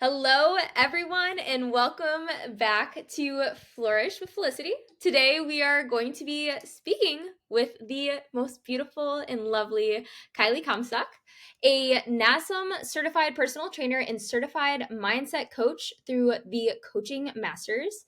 Hello, everyone, and welcome back to Flourish with Felicity. Today, we are going to be speaking with the most beautiful and lovely Kylee Comstock, a NASM certified personal trainer and certified mindset coach through the Coaching Masters.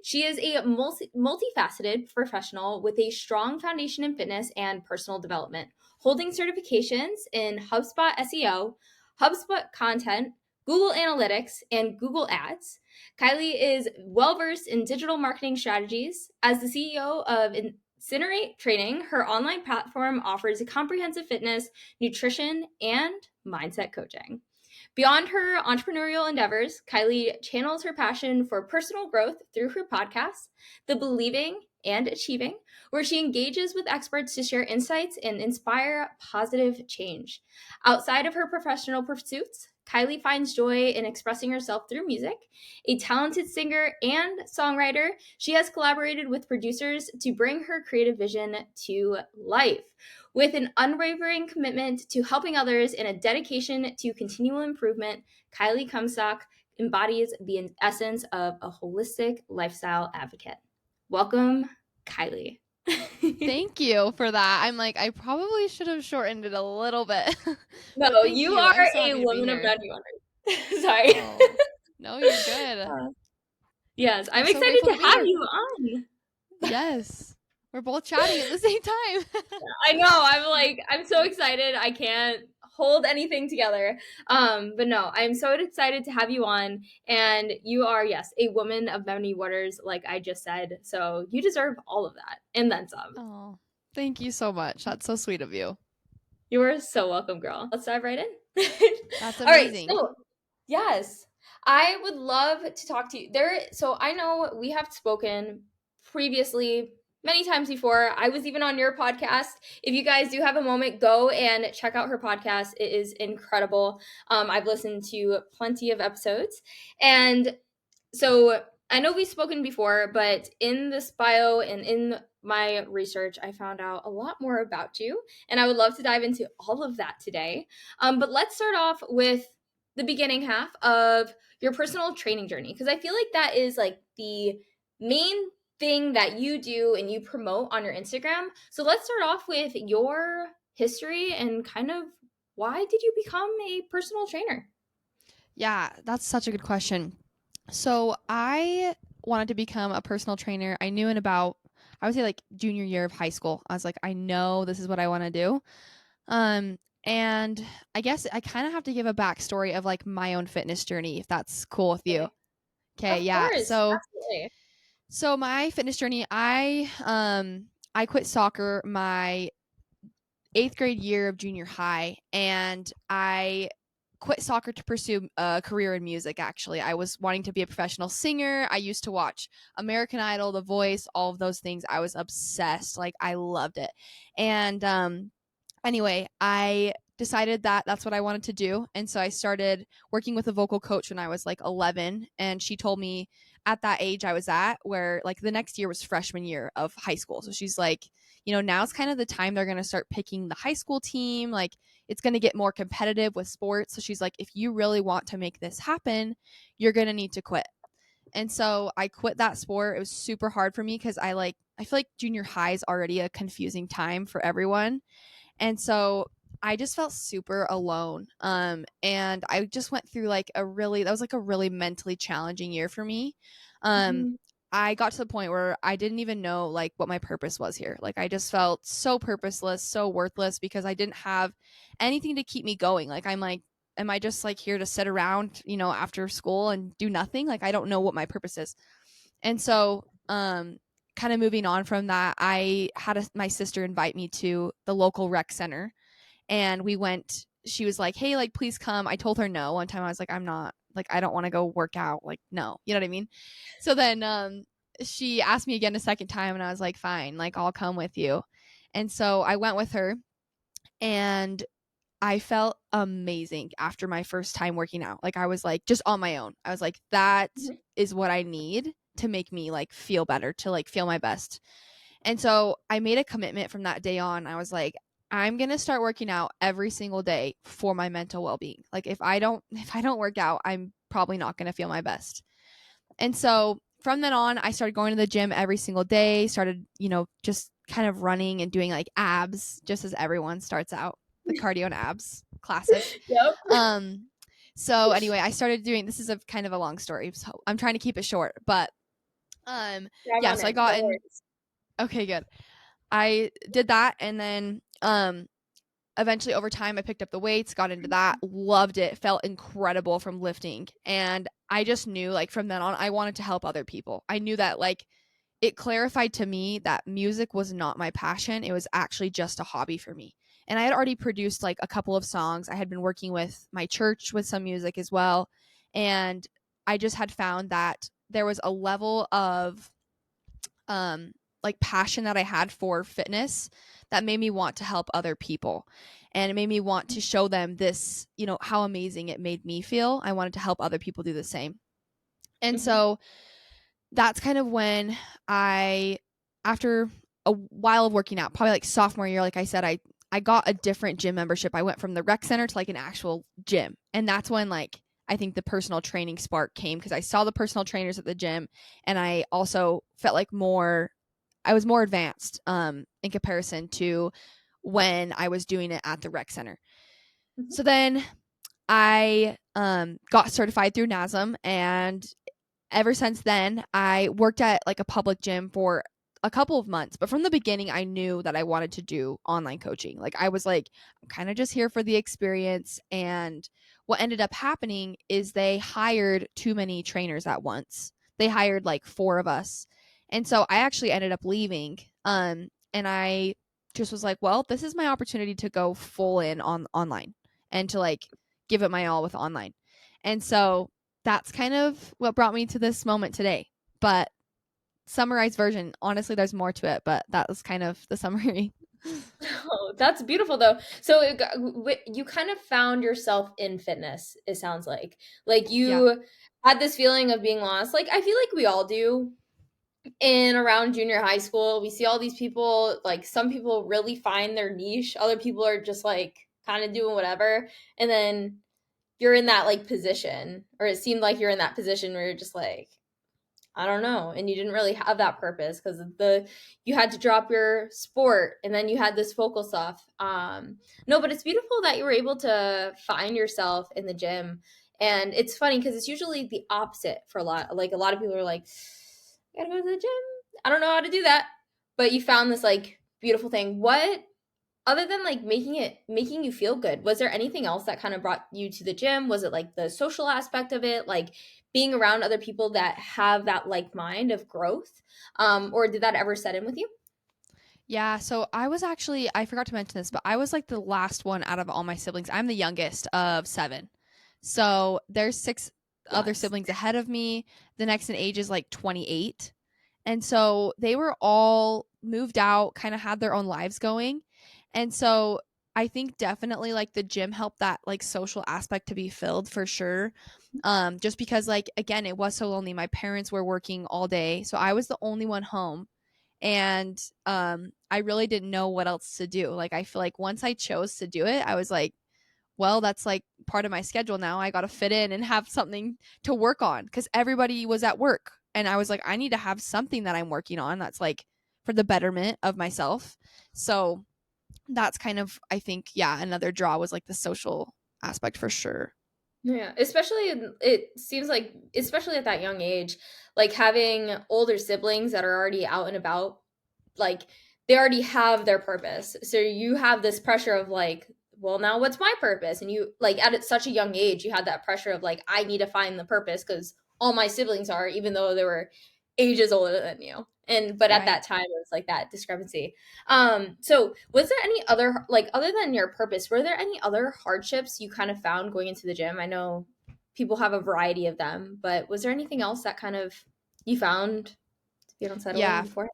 She is a multifaceted professional with a strong foundation in fitness and personal development, holding certifications in HubSpot SEO, HubSpot content, Google Analytics, and Google Ads. Kylee is well versed in digital marketing strategies. As the CEO of Incinerate Training, her online platform offers a comprehensive fitness, nutrition, and mindset coaching. Beyond her entrepreneurial endeavors, Kylee channels her passion for personal growth through her podcast, The Believing and Achieving, where she engages with experts to share insights and inspire positive change. Outside of her professional pursuits, Kylee finds joy in expressing herself through music. A talented singer and songwriter, she has collaborated with producers to bring her creative vision to life. With an unwavering commitment to helping others and a dedication to continual improvement, Kylee Comstock embodies the essence of a holistic lifestyle advocate. Welcome, Kylee. Thank you for that. I probably should have shortened it a little bit. But No, thank you you. are I'm so a happy to be woman of here. many honors. Sorry. Oh, no, you're good. Yes, I'm I'm so excited grateful to to be have here. you on. Yes. We're both chatting at the same time. I know. I'm so excited. I can't hold anything together. But no, I'm so excited to have you on. And you are, yes, a woman of many waters, like I just said. So you deserve all of that and then some. Oh, thank you so much. That's so sweet of you. You are so welcome, girl. Let's dive right in. That's All right. amazing. So, yes, I would love to talk to you. So I know we have spoken previously many times before. I was even on your podcast. If you guys do have a moment, go and check out her podcast. It is incredible. I've listened to plenty of episodes. And so I know we've spoken before, but in this bio and in my research, I found out a lot more about you. And I would love to dive into all of that today. But let's start off with the beginning half of your personal training journey, because I feel like that is like the main thing that you do and you promote on your Instagram. So let's start off with your history and kind of why did you become a personal trainer? Yeah, that's such a good question. So I wanted to become a personal trainer. I knew in about, I would say like junior year of high school. I was like, I know this is what I want to do. And I guess I kind of have to give a backstory of like my own fitness journey, if that's cool with you. Okay. Okay, Of yeah. course, So absolutely. so my fitness journey, I quit soccer my 8th grade year of junior high, and I quit soccer to pursue a career in music. Actually, I was wanting to be a professional singer. I used to watch American Idol, The Voice, all of those things. I was obsessed. Like, I loved it. And anyway, I decided that that's what I wanted to do. And so I started working with a vocal coach when I was like 11. And she told me at that age I was at, where like the next year was freshman year of high school. So she's like, now's kind of the time they're going to start picking the high school team. Like, it's going to get more competitive with sports. So she's like, if you really want to make this happen, you're going to need to quit. And so I quit that sport. It was super hard for me because I feel like junior high is already a confusing time for everyone. And so I just felt super alone. And I just went through that was like a really mentally challenging year for me. Um, Mhm. I got to the point where I didn't even know like what my purpose was here. Like, I just felt so purposeless, so worthless because I didn't have anything to keep me going. Like, I'm like, am I just like here to sit around, after school and do nothing? Like, I don't know what my purpose is. And so, kind of moving on from that, I had my sister invite me to the local rec center, and we went. She was like, "Hey, like, please come." I told her no. One time I was like, "I'm not, like, I don't want to go work out." Like, no, you know what I mean? So then, she asked me again a second time, and I was like, "Fine, like, I'll come with you." And so I went with her, and I felt amazing after my first time working out. Like, I was like, just on my own. I was like, that Mhm. is what I need to make me like feel better, to like feel my best. And so I made a commitment from that day on. I was like, I'm going to start working out every single day for my mental well-being. Like, if I don't work out, probably not going to feel my best. And so from then on, I started going to the gym every single day, started, just kind of running and doing like abs, just as everyone starts out, the cardio and abs, classic. Yep. Um, so anyway, I started doing, this is a kind of a long story, so I'm trying to keep it short, but Drive yeah, on so I in. got No in. worries. Okay, good. I did that, and then eventually over time I picked up the weights, got into that, loved it, felt incredible from lifting. And I just knew like from then on I wanted to help other people. I knew that like it clarified to me that music was not my passion. It was actually just a hobby for me. And I had already produced like a couple of songs. I had been working with my church with some music as well. And I just had found that there was a level of like passion that I had for fitness that made me want to help other people. And it made me want to show them this, how amazing it made me feel. I wanted to help other people do the same. And Mhm. so that's kind of when I, after a while of working out, probably like sophomore year, like I said, I got a different gym membership. I went from the rec center to like an actual gym. And that's when like I think the personal training spark came because I saw the personal trainers at the gym and I also felt like I was more advanced in comparison to when I was doing it at the rec center. Mhm. So then I got certified through NASM, and ever since then, I worked at like a public gym for a couple of months. But from the beginning, I knew that I wanted to do online coaching. Like I was like, I'm kind of just here for the experience. And what ended up happening is they hired too many trainers at once. They hired like four of us. And so I actually ended up leaving. And I just was like, well, this is my opportunity to go full in on online and to like give it my all with online. And so that's kind of what brought me to this moment today. But summarized version, honestly, there's more to it, but that was kind of the summary. Oh, that's beautiful though. So you kind of found yourself in fitness, it sounds like. Like Yeah. you had this feeling of being lost. Like I feel like we all do in around junior high school. We see all these people, like some people really find their niche, other people are just like kind of doing whatever. And then you're in that like position, or it seemed like you're in that position where you're just like, I don't know. And you didn't really have that purpose because you had to drop your sport and then you had this focal stuff. No, but it's beautiful that you were able to find yourself in the gym. And it's funny because it's usually the opposite for a lot. Like a lot of people are like, I gotta go to the gym. I don't know how to do that. But you found this like beautiful thing. What other than like making you feel good, was there anything else that kind of brought you to the gym? Was it like the social aspect of it, like being around other people that have that like mind of growth, or did that ever set in with you? Yeah. So I was actually, I forgot to mention this, but I was like the last one out of all my siblings. I'm the youngest of seven. So there's six other Bless. siblings ahead of me. The next in age is like 28. And so they were all moved out, kind of had their own lives going. And so I think definitely like the gym helped that like social aspect to be filled for sure. Just because like again, it was so lonely. My parents were working all day, so I was the only one home. And I really didn't know what else to do. Like I feel like once I chose to do it, I was like, well, that's like part of my schedule now. I got to fit in and have something to work on because everybody was at work. And I was like, I need to have something that I'm working on that's like for the betterment of myself. So that's kind of, I think, yeah, another draw was like the social aspect for sure. Yeah, especially it seems like especially at that young age, like having older siblings that are already out and about, like they already have their purpose. So you have this pressure of like, well, now what's my purpose? And you like such a young age, you had that pressure of like, I need to find the purpose because all my siblings are, even though they were ages older than you. And but at Right. that time it was like that discrepancy. So was there any other like other than your purpose, were there any other hardships you kind of found going into the gym? I know people have a variety of them, but was there anything else that kind of you found to be unsettling Yeah. before?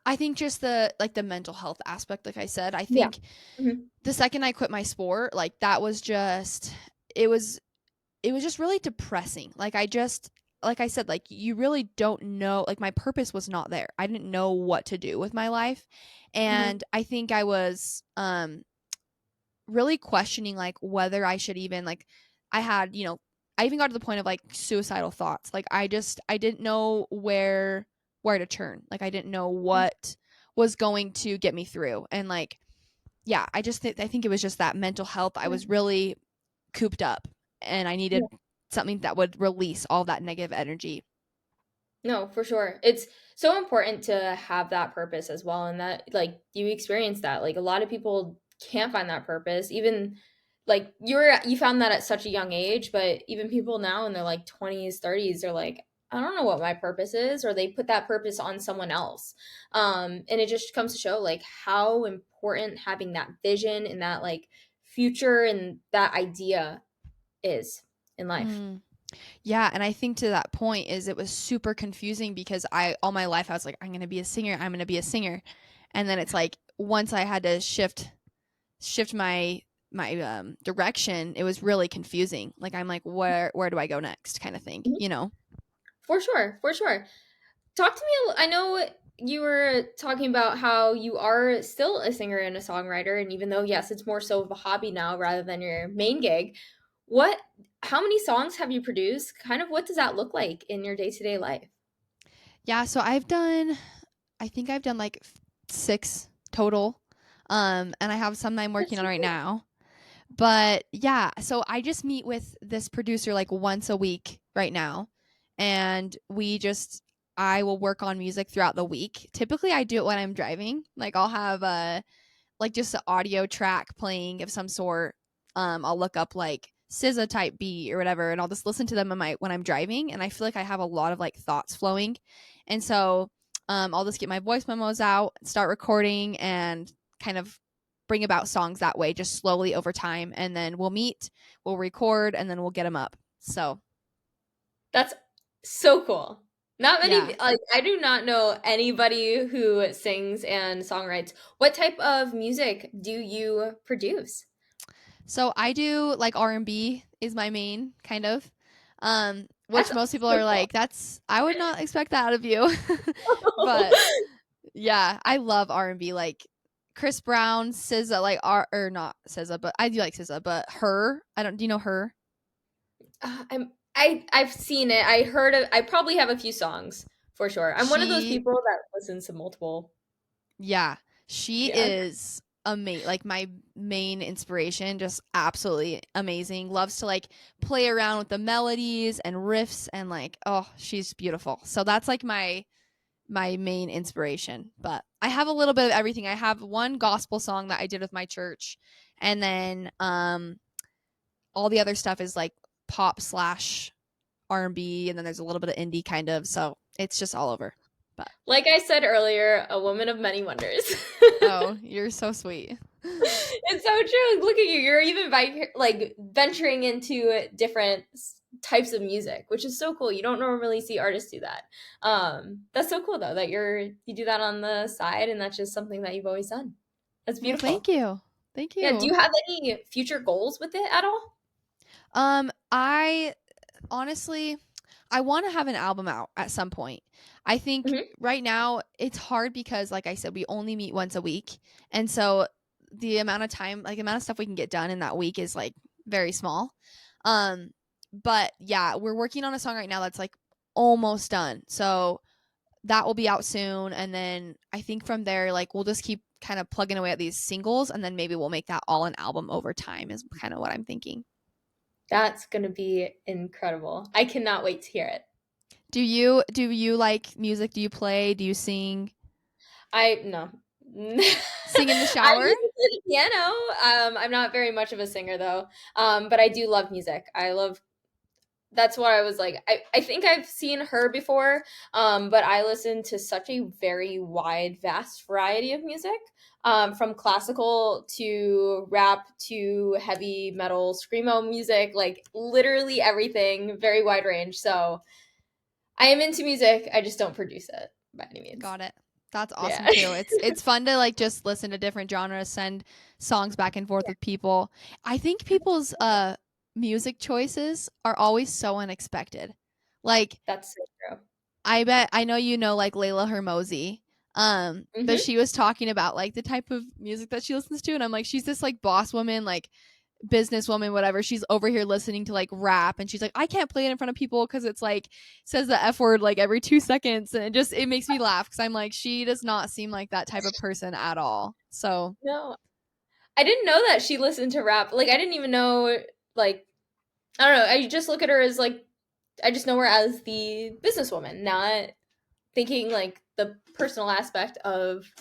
I think just the like the mental health aspect, like I said, I Yeah. think Mhm. the second I quit my sport, like that was just it was it was just really depressing. Like I just like I said, like you really don't know, like my purpose was not there. I didn't know what to do with my life. Mhm. And I think I was really questioning like whether I should even like I had, I even got to the point of like suicidal thoughts. Like I didn't know where to turn. Like I didn't know what was going to get me through. And like, yeah, I think it was just that mental health. I Yeah. was really cooped up and I needed something that would release all that negative energy. No, for sure. It's so important to have that purpose as well, and that like you experience that. Like a lot of people can't find that purpose. Even like you found that at such a young age, but even people now in their like 20s, 30s are like, I don't know what my purpose is, or they put that purpose on someone else. And it just comes to show like how important having that vision and that like future and that idea is in life. Mm. Yeah, and I think to that point is it was super confusing because I all my life I was like I'm going to be a singer, I'm going to be a singer. And then it's like once I had to shift my direction, it was really confusing. Like I'm like where do I go next kind of thing, Mhm. you know? For sure, for sure. Talk to me. I know you were talking about how you are still a singer and a songwriter, and even though yes, it's more so of a hobby now rather than your main gig. What? How many songs have you produced? Kind of what does that look like in your day to day life? Yeah, so I think I've done like 6 total. And I have some that I'm That's working on so right cool. now. But yeah, so I just meet with this producer like once a week right now. And I will work on music throughout the week. Typically, I do it when I'm driving. Like, I'll have like just an audio track playing of some sort. I'll look up like SZA type beat or whatever, and I'll just listen to them when I'm driving. And I feel like I have a lot of like thoughts flowing. And so I'll just get my voice memos out, start recording, and kind of bring about songs that way, just slowly over time. And then we'll meet, we'll record, and then we'll get them up. So That's so cool. Not yeah. many like I do not know anybody who sings and songwrites. What type of music do you produce? So I do like R&B is my main kind of. Which That's most people so are cool. like, that's I would not expect that out of you. But yeah, I love R&B like Chris Brown, SZA, like R or not SZA, but I do like SZA, but her, I don't do you know her? I've seen it. I heard it. I probably have a few songs for sure. I'm one of those She people that listens to multiple. Yeah, she Yeah, is amazing. Like my main inspiration, just absolutely amazing. Loves to like play around with the melodies and riffs and like, oh, she's beautiful. So that's like my main inspiration. But I have a little bit of everything. I have one gospel song that I did with my church, and then all the other stuff is like pop slash R&B, and then there's a little bit of indie kind of. So it's just all over. But like I said earlier, a woman of many wonders. oh, you're so sweet. It's so true. Look at you. You're even like venturing into different types of music, which is so cool. You don't normally see artists do that. That's so cool though that you do that on the side, and that's just something that you've always done. That's Well, thank beautiful. you. Thank Yeah. Do you. you have any future goals with it at all? I honestly I want to have an album out at some point. I think Hmm. right now it's hard because like I said we only meet once a week. And so the amount of time, like the amount of stuff we can get done in that week is like very small. Um but yeah, we're working on a song right now that's like almost done. So that will be out soon, and then I think from there like we'll just keep kind of plugging away at these singles, and then maybe we'll make that all an album over time is kind of what I'm thinking. That's gonna be incredible. I cannot wait to hear it. Do you like music? Do you play? Do you sing? I no. Sing in the I shower? used to play the piano. I'm not very much of a singer though. But I do love music. I love that's what I was like. I think I've seen her before, but I listen to such a very wide, vast variety of music, from classical to rap to heavy metal, screamo music, like literally everything, very wide range. So I am into music. I just don't produce it by any means. Got it. That's Yeah. awesome too. It's fun to like just listen to different genres, send songs back and forth with people. I think people's music choices are always so unexpected. Like That's so true. I bet I know you know like Layla Hermosi. But Hmm. she was talking about like the type of music that she listens to, and I'm like, she's this like boss woman, like businesswoman, whatever, she's over here listening to like rap, and she's like, I can't play it in front of people because it's like says the F word like every 2 seconds, and it makes me laugh because I'm like, she does not seem like that type of person at all. So No, I didn't know that she listened to rap. Like I didn't even know like I don't know. I just look at her as like I just know her as the businesswoman, not thinking like the personal aspect of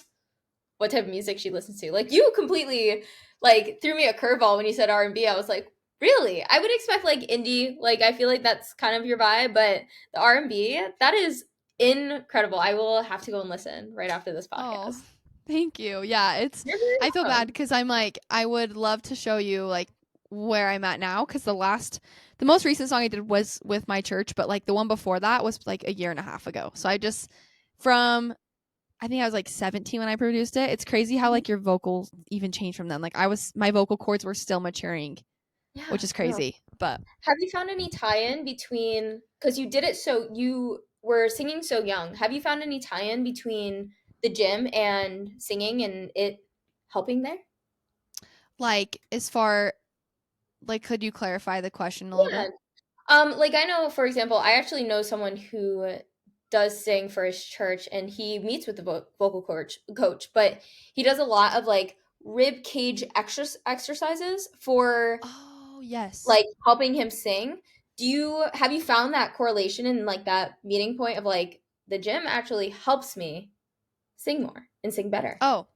what type of music she listens to. Like you completely like threw me a curveball when you said R&B. I was like, really? I would expect like indie. Like I feel like that's kind of your vibe, but the R&B, that is incredible. I will have to go and listen right after this oh, podcast. thank you. Yeah, it's You're very I feel bad welcome. because I'm like, I would love to show you like where I'm at now, because the most recent song I did was with my church, but like the one before that was like a year and a half ago. So I just from I think I was like 17 when I produced it. It's crazy how Mhm. like your vocals even change from then. Like my vocal cords were still maturing, Yeah, which is no. crazy. But Have you found any tie-in between because you did it so you were singing so young. Have you found any tie-in between the gym and singing and it helping there? like as far like could you clarify the question a little Yeah. bit? Like I know, for example, I actually know someone who does sing for his church, and he meets with the vocal coach, but he does a lot of like rib cage exercises for Oh, yes. like helping him sing. Do you have you found that correlation and like that meeting point of like the gym actually helps me sing more and sing better? Oh,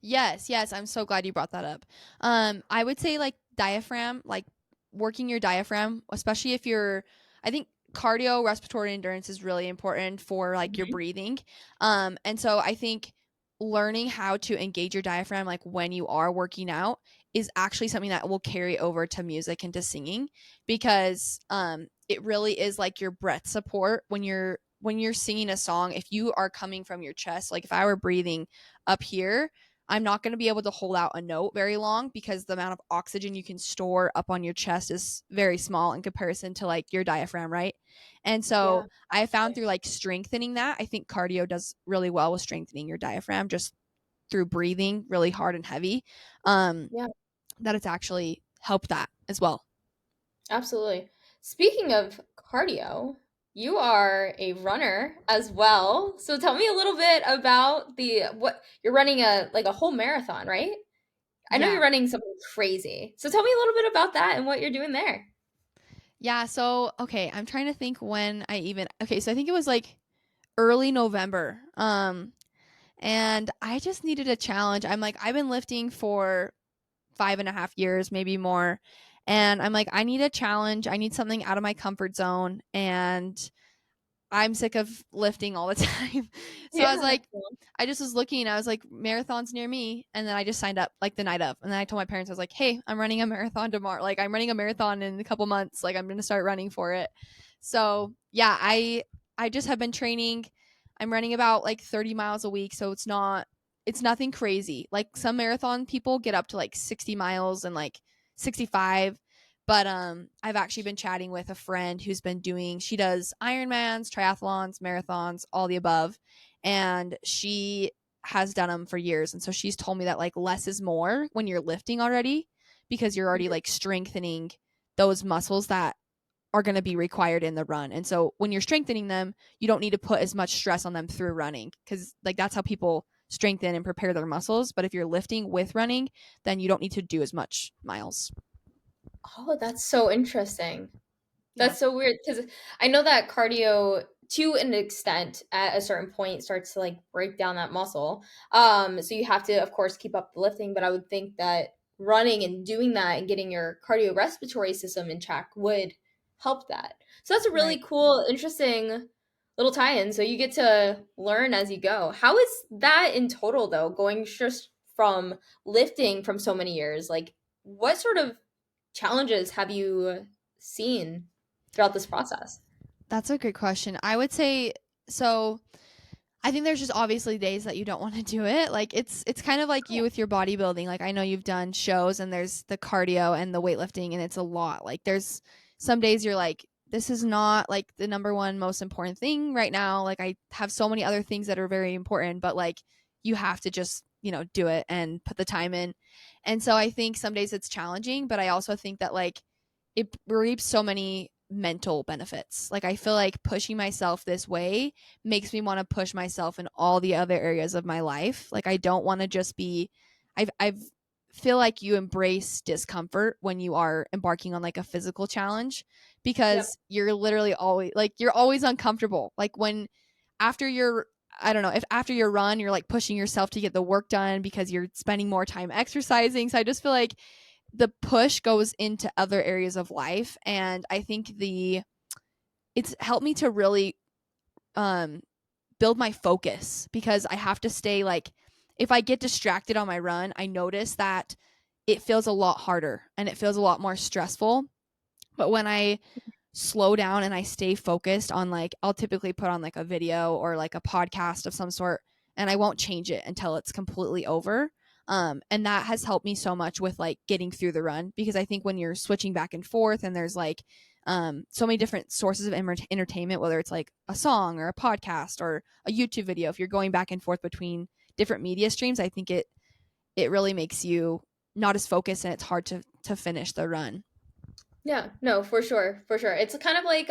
yes, yes. I'm so glad you brought that up. I would say like diaphragm, like working your diaphragm, especially if you're, I think cardio respiratory endurance is really important for like your Mhm. breathing. And so I think learning how to engage your diaphragm, like when you are working out, is actually something that will carry over to music and to singing, because it really is like your breath support when you're singing a song. If you are coming from your chest, like if I were breathing up here, I'm not going to be able to hold out a note very long because the amount of oxygen you can store up on your chest is very small in comparison to like your diaphragm, right? And Yeah. so I found through like strengthening that, I think cardio does really well with strengthening your diaphragm just through breathing really hard and heavy. Um, Yeah. that it's actually helped that as well. Absolutely. Speaking of cardio, you are a runner as well. So tell me a little bit about the what you're running a like a whole marathon, right? I know you're Yeah. running something crazy. So tell me a little bit about that and what you're doing there. Yeah. So, okay. I'm trying to think when okay. So I think it was like early November. And I just needed a challenge. I'm like, I've been lifting for 5.5 years, maybe more. And I'm like, I need a challenge. I need something out of my comfort zone. And I'm sick of lifting all the time. So I was Yeah. like, I just was looking, I was like, marathons near me. And then I just signed up like the night of. And then I told my parents, I was like, hey, I'm running a marathon tomorrow. Like, I'm running a marathon in a couple months. Like, I'm going to start running for it. So yeah, I just have been training. I'm running about like 30 miles a week. So it's nothing crazy. Like some marathon people get up to like 60 miles and like 65. But I've actually been chatting with a friend who's been doing, she does Ironmans, triathlons, marathons, all the above. And she has done them for years. And so she's told me that like less is more when you're lifting already, because you're already Mhm. like strengthening those muscles that are going to be required in the run. And so when you're strengthening them, you don't need to put as much stress on them through running, because like that's how people strengthen and prepare their muscles. But if you're lifting with running, then you don't need to do as much miles. Oh, that's so interesting. Yeah. That's so weird because I know that cardio to an extent at a certain point starts to like break down that muscle. So you have to, of course, keep up the lifting, but I would think that running and doing that and getting your cardiorespiratory system in check would help that. So that's a Right. really cool, interesting little tie-in. So you get to learn as you go. How is that in total though, going just from lifting from so many years? Like what sort of challenges have you seen throughout this process? That's a good question. I would say so. I think there's just obviously days that you don't want to do it. Like it's kind of like you with your bodybuilding. Like I know you've done shows and there's the cardio and the weightlifting and it's a lot. Like there's some days you're like, this is not like the number one most important thing right now. Like I have so many other things that are very important, but like you have to just do it and put the time in. And so I think some days it's challenging, but I also think that like it reaps so many mental benefits. Like I feel like pushing myself this way makes me want to push myself in all the other areas of my life. Like I don't want to just be I've feel like you embrace discomfort when you are embarking on like a physical challenge Yep. because you're always uncomfortable. Like when after your I don't know, if after your run you're like pushing yourself to get the work done because you're spending more time exercising. So I just feel like the push goes into other areas of life, and I think the it's helped me to really um build my focus because I have to stay like if I get distracted on my run, I notice that it feels a lot harder and it feels a lot more stressful. But when I slow down and I stay focused on like I'll typically put on like a video or like a podcast of some sort and I won't change it until it's completely over. And that has helped me so much with like getting through the run because I think when you're switching back and forth and there's like so many different sources of entertainment, whether it's like a song or a podcast or a YouTube video, if you're going back and forth between different media streams, I think it really makes you not as focused and it's hard to finish the run. Yeah, no, for sure, for sure. It's kind of like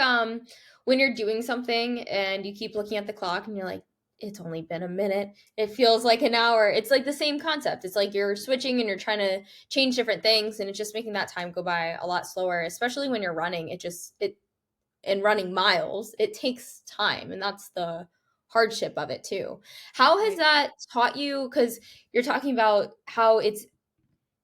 when you're doing something and you keep looking at the clock and you're like, it's only been a minute. It feels like an hour. It's like the same concept. It's like you're switching and you're trying to change different things and it's just making that time go by a lot slower, especially when you're running. It and running miles, it takes time and that's the hardship of it too. How has Right. that taught you cuz you're talking about how it's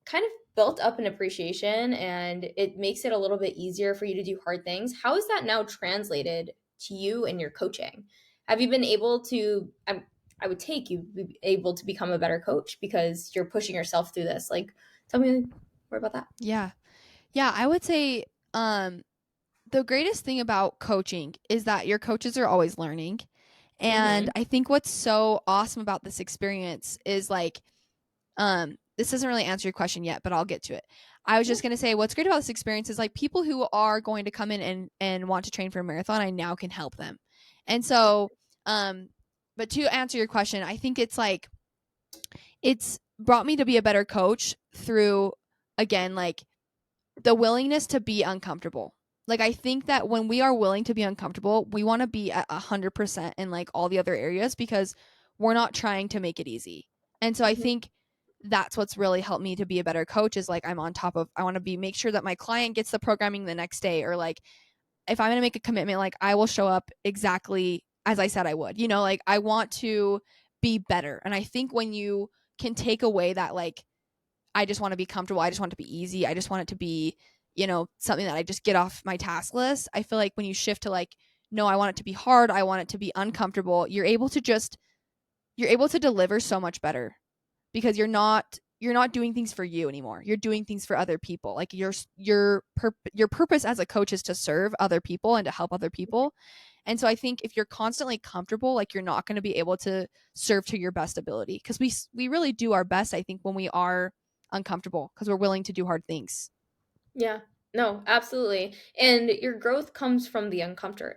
kind of built up an appreciation and it makes it a little bit easier for you to do hard things. How is that now translated to you and your coaching? Have you been able to I would take you be able to become a better coach because you're pushing yourself through this. Like tell me more about that. Yeah. Yeah, I would say the greatest thing about coaching is that your coaches are always learning. And Mhm. I think what's so awesome about this experience is like this doesn't really answer your question yet, but I'll get to it. I was Yeah. just going to say what's great about this experience is like people who are going to come in and want to train for a marathon, I now can help them. And so um but to answer your question, I think it's like it's brought me to be a better coach through again like the willingness to be uncomfortable. Like I think that when we are willing to be uncomfortable, we want to be at 100% in like all the other areas because we're not trying to make it easy. And so I Mhm. think that's what's really helped me to be a better coach is like I'm on top of I want to be make sure that my client gets the programming the next day or like if I'm going to make a commitment like I will show up exactly as I said I would. Like I want to be better. And I think when you can take away that like I just want to be comfortable. I just want it to be easy. I just want it to be, something that I just get off my task list. I feel like when you shift to like, no, I want it to be hard. I want it to be uncomfortable. You're able to deliver so much better because you're not doing things for you anymore. You're doing things for other people. Like your purpose as a coach is to serve other people and to help other people. And so I think if you're constantly comfortable, like you're not going to be able to serve to your best ability because we really do our best I think when we are uncomfortable because we're willing to do hard things. Yeah. No, absolutely. And your growth comes from the uncomfort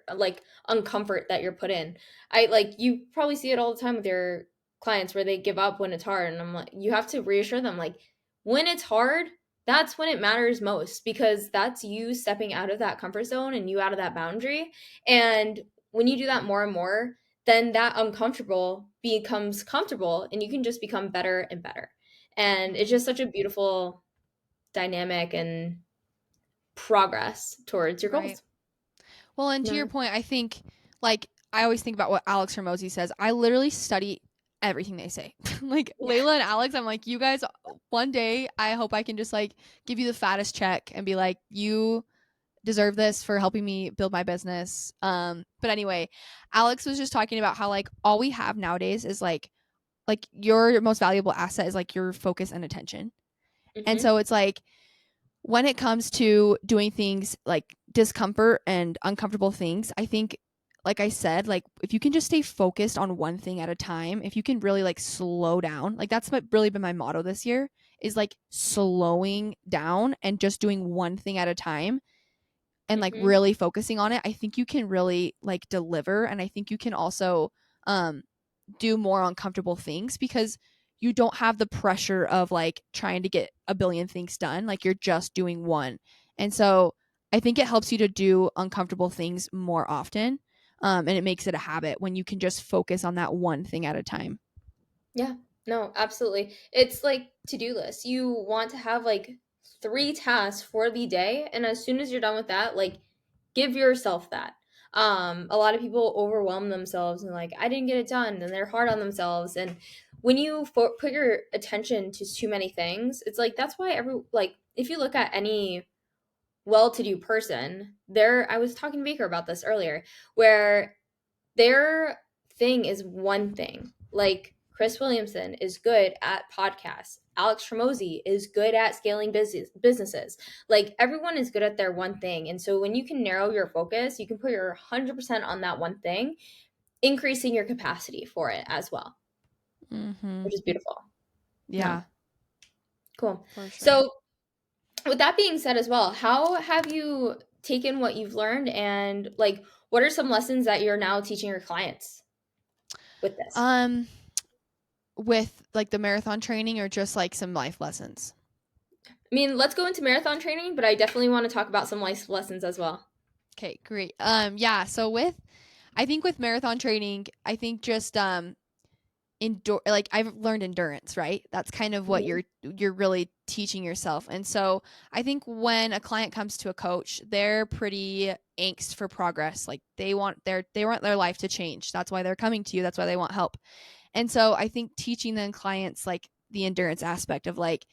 that you're put in. I like you probably see it all the time with your clients where they give up when it's hard and I'm like you have to reassure them like when it's hard, that's when it matters most because that's you stepping out of that comfort zone and you out of that boundary. And when you do that more and more, then that uncomfortable becomes comfortable and you can just become better and better. And it's Mm-hmm. just such a beautiful dynamic and progress towards your Right. goals. Well, and to your Yeah. point, I think like I always think about what Alex Hermosi says. I literally study everything they say. Like Yeah. Layla and Alex, I'm like, you guys, one day I hope I can just like give you the fattest check and be like, you deserve this for helping me build my business. But anyway, Alex was just talking about how like all we have nowadays is like your most valuable asset is like your focus and attention. And Mhm. so it's like when it comes to doing things like discomfort and uncomfortable things, I think like I said, like if you can just stay focused on one thing at a time, if you can really like slow down, like that's what really been my motto this year is like slowing down and just doing one thing at a time and like Mhm. really focusing on it, I think you can really like deliver and I think you can also um do more uncomfortable things because you don't have the pressure of like trying to get a billion things done. Like you're just doing one. And so I think it helps you to do uncomfortable things more often. And it makes it a habit when you can just focus on that one thing at a time. Yeah, no, absolutely. It's like to-do lists. You want to have like three tasks for the day, and as soon as you're done with that, like give yourself that. A lot of people overwhelm themselves and like I didn't get it done, and they're hard on themselves. And when you put your attention to too many things, it's like that's why every like if you look at any well-to-do person, there I was talking to Baker about this earlier, where their thing is one thing. Like Chris Williamson is good at podcasts. Alex Tramosi is good at scaling businesses. Like everyone is good at their one thing. And so when you can narrow your focus, you can put your 100% on that one thing, increasing your capacity for it as well, Mm-hmm. which is beautiful. No, Yeah, cool. for sure. So with that being said as well, how have you taken what you've learned and like what are some lessons that you're now teaching your clients with this? Um, with like the marathon training or just like some life lessons? I mean, let's go into marathon training, but I definitely want to talk about some life lessons as well. Okay, great. Yeah, so with I think with marathon training, I think just like I've learned endurance, right? That's kind of what Mhm. you're really teaching yourself. And so I think when a client comes to a coach, they're pretty angst for progress. Like they want their life to change. That's why they're coming to you. That's why they want help. And so I think teaching the clients like the endurance aspect of like,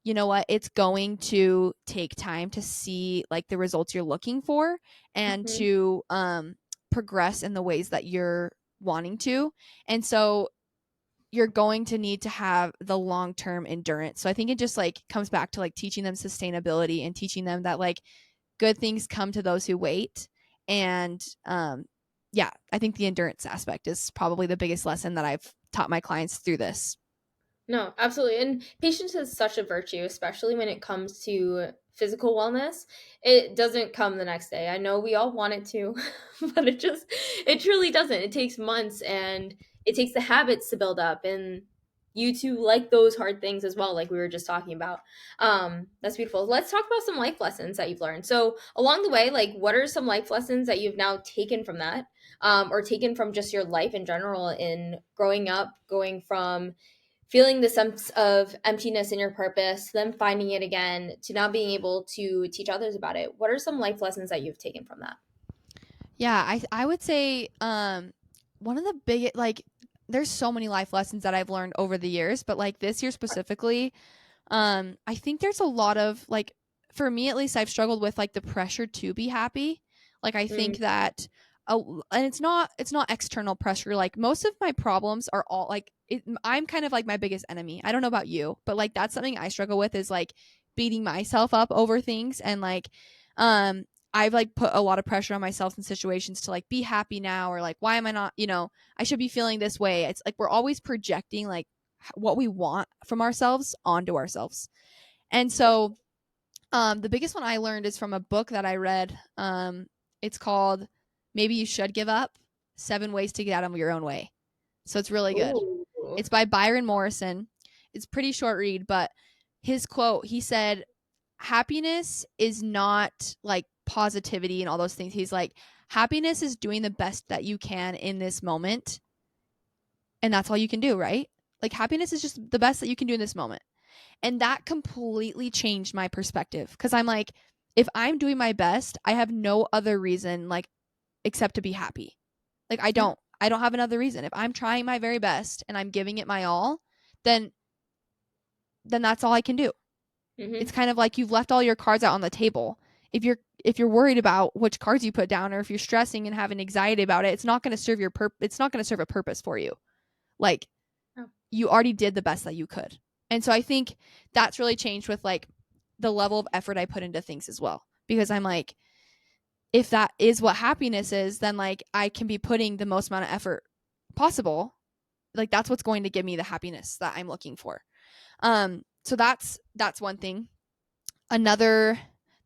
you know what, it's going to take time to see like the results you're looking for and Mhm. to progress in the ways that you're wanting to. And so you're going to need to have the long-term endurance. So I think it just like comes back to like teaching them sustainability and teaching them that like good things come to those who wait. And yeah, I think the endurance aspect is probably the biggest lesson that I've taught my clients through this. No, absolutely. And patience is such a virtue, especially when it comes to physical wellness. It doesn't come the next day. I know we all want it to, but it truly doesn't. It takes months and it takes the habits to build up and you to like those hard things as well, like we were just talking about. That's beautiful. Let's talk about some life lessons that you've learned. So along the way, like what are some life lessons that you've now taken from that? Or taken from just your life in general in growing up, going from feeling the sense of emptiness in your purpose, then finding it again, to now being able to teach others about it. What are some life lessons that you've taken from that? Yeah, I would say one of the biggest like there's so many life lessons that I've learned over the years, but like this year specifically, I think there's a lot of like for me at least I've struggled with like the pressure to be happy. Like I think Mm, that and it's not external pressure. Like most of my problems are all like I'm kind of like my biggest enemy. I don't know about you, but like that's something I struggle with is like beating myself up over things and like um I've like put a lot of pressure on myself in situations to like be happy now or like why am I not, I should be feeling this way. It's like we're always projecting like what we want from ourselves onto ourselves. And for so the biggest one I learned is from a book that I read. It's called Maybe You Should Give Up 7 Ways to Get Out of Your Own Way. So it's really good. Ooh. It's by Byron Morrison. It's a pretty short read, but his quote, he said, happiness is not like positivity and all those things. He's like, happiness is doing the best that you can in this moment. And that's all you can do, right? Like, happiness is just the best that you can do in this moment. And that completely changed my perspective because I'm like, if I'm doing my best, I have no other reason like except to be happy. Like Yeah. I don't have another reason. If I'm trying my very best and I'm giving it my all, then that's all I can do. It's Mm-hmm. kind of like you've left all your cards out on the table. If you're worried about which cards you put down or if you're stressing and having anxiety about it, it's not going to serve it's not going to serve a purpose for you. Like Oh. you already did the best that you could. And so I think that's really changed with like the level of effort I put into things as well. Because I'm like, if that is what happiness is, then like I can be putting the most amount of effort possible. Like that's what's going to give me the happiness that I'm looking for. So that's one thing. Another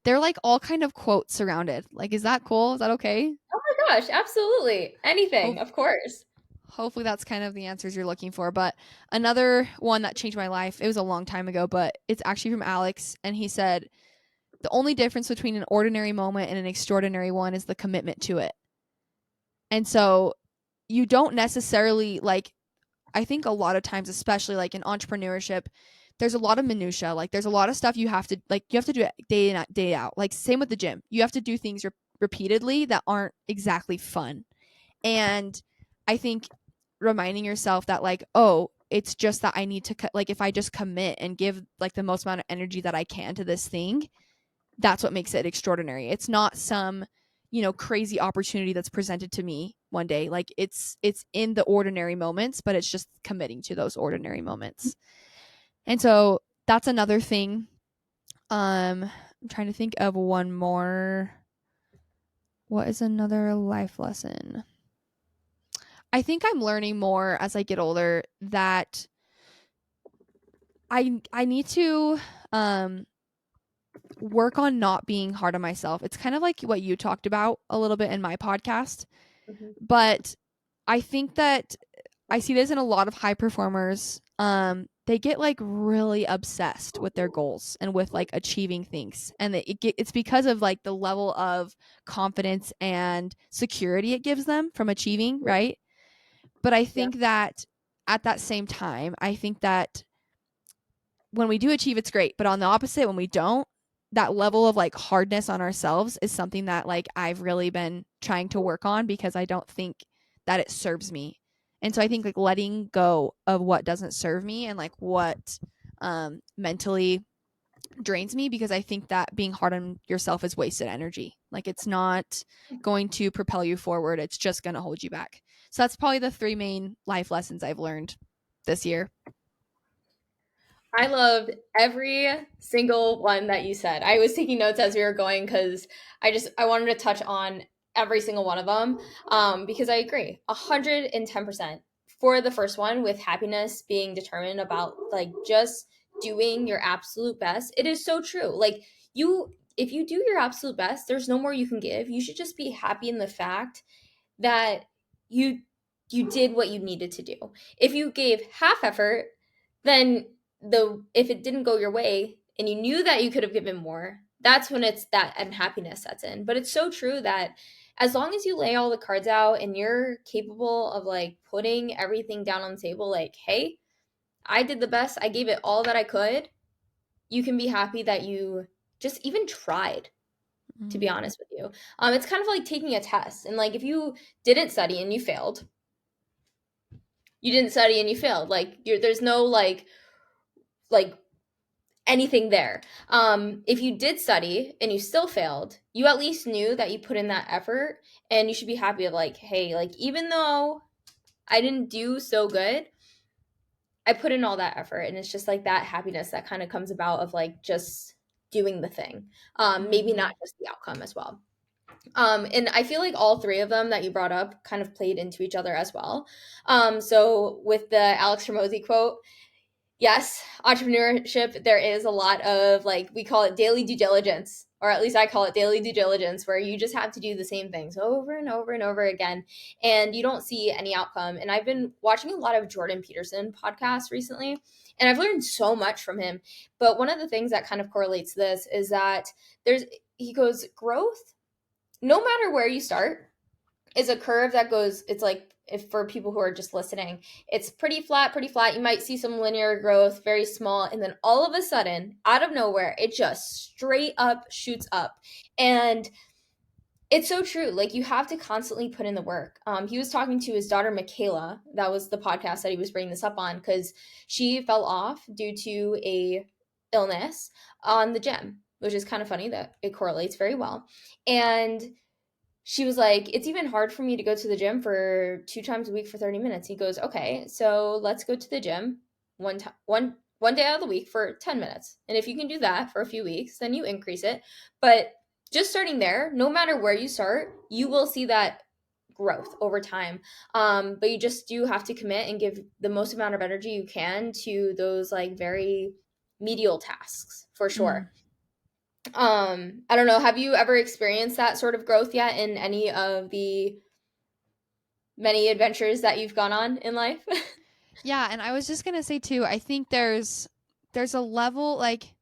they're like all kind of quotes surrounded. Like, is that cool? Is that okay? Oh my gosh, absolutely. Anything, Hope of course. hopefully that's kind of the answers you're looking for. But another one that changed my life, it was a long time ago, but it's actually from Alex. And he said, the only difference between an ordinary moment and an extraordinary one is the commitment to it. And so you don't necessarily like, I think a lot of times, especially like in entrepreneurship, there's a lot of minutia. Like there's a lot of stuff you have to do it day in day out. Like same with the gym. You have to do things repeatedly that aren't exactly fun. And I think reminding yourself that like, oh, it's just that I need to like if I just commit and give like the most amount of energy that I can to this thing, that's what makes it extraordinary. It's not some, crazy opportunity that's presented to me one day. Like it's in the ordinary moments, but it's just committing to those ordinary moments. And so that's another thing. I'm trying to think of one more. What is another life lesson? I think I'm learning more as I get older that I need to work on not being hard on myself. It's kind of like what you talked about a little bit in my podcast, Mhm. but I think that I see this in a lot of high performers. They get like really obsessed with their goals and with like achieving things, and it's because of like the level of confidence and security it gives them from achieving, right? But I Yeah. think that at that same time, I think that when we do achieve, it's great. But on the opposite, when we don't, that level of like hardness on ourselves is something that like I've really been trying to work on because I don't think that it serves me. And so I think like letting go of what doesn't serve me and like what mentally drains me, because I think that being hard on yourself is wasted energy. Like it's not going to propel you forward. It's just going to hold you back. So that's probably the three main life lessons I've learned this year. I loved every single one that you said. I was taking notes as we were going because I wanted to touch on every single one of them, because I agree 110% for the first one with happiness being determined about like just doing your absolute best. It is so true. Like you, if you do your absolute best, there's no more you can give. You should just be happy in the fact that you you did what you needed to do. If you gave half effort, then if it didn't go your way and you knew that you could have given more, that's when it's that unhappiness sets in. But it's so true that as long as you lay all the cards out and you're capable of like putting everything down on the table, like, hey, I did the best, I gave it all that I could, you can be happy that you just even tried, to be Mm. honest with you. It's kind of like taking a test. And like if you didn't study and you failed, you didn't study and you failed. Like there's no like anything there. If you did study and you still failed, you at least knew that you put in that effort, and you should be happy of like, hey, like even though I didn't do so good, I put in all that effort, and it's just like that happiness that kind of comes about of like just doing the thing. Maybe Mm-hmm. not just the outcome as well. And I feel like all three of them that you brought up kind of played into each other as well. So with the Alex Hormozy quote, yes, entrepreneurship, there is a lot of like, we call it daily due diligence, or at least I call it daily due diligence, where you just have to do the same things over and over and over again, and you don't see any outcome. And I've been watching a lot of Jordan Peterson podcasts recently, and I've learned so much from him. But one of the things that kind of correlates to this is that he goes, growth, no matter where you start, is a curve that goes, it's like, if for people who are just listening, it's pretty flat, pretty flat. You might see some linear growth, very small, and then all of a sudden, out of nowhere, it just straight up shoots up. And it's so true. Like you have to constantly put in the work. He was talking to his daughter Michaela. That was the podcast that he was bringing this up on, because she fell off due to a illness on the gym, which is kind of funny that it correlates very well. And she was like, it's even hard for me to go to the gym for 2 times a week for 30 minutes. He goes, okay, so let's go to the gym one day out of the week for 10 minutes. And if you can do that for a few weeks, then you increase it. But just starting there, no matter where you start, you will see that growth over time. But you just do have to commit and give the most amount of energy you can to those like very medial tasks for Mm. sure. I don't know, have you ever experienced that sort of growth yet in any of the many adventures that you've gone on in life. Yeah, and I was just gonna say too, I think there's a level like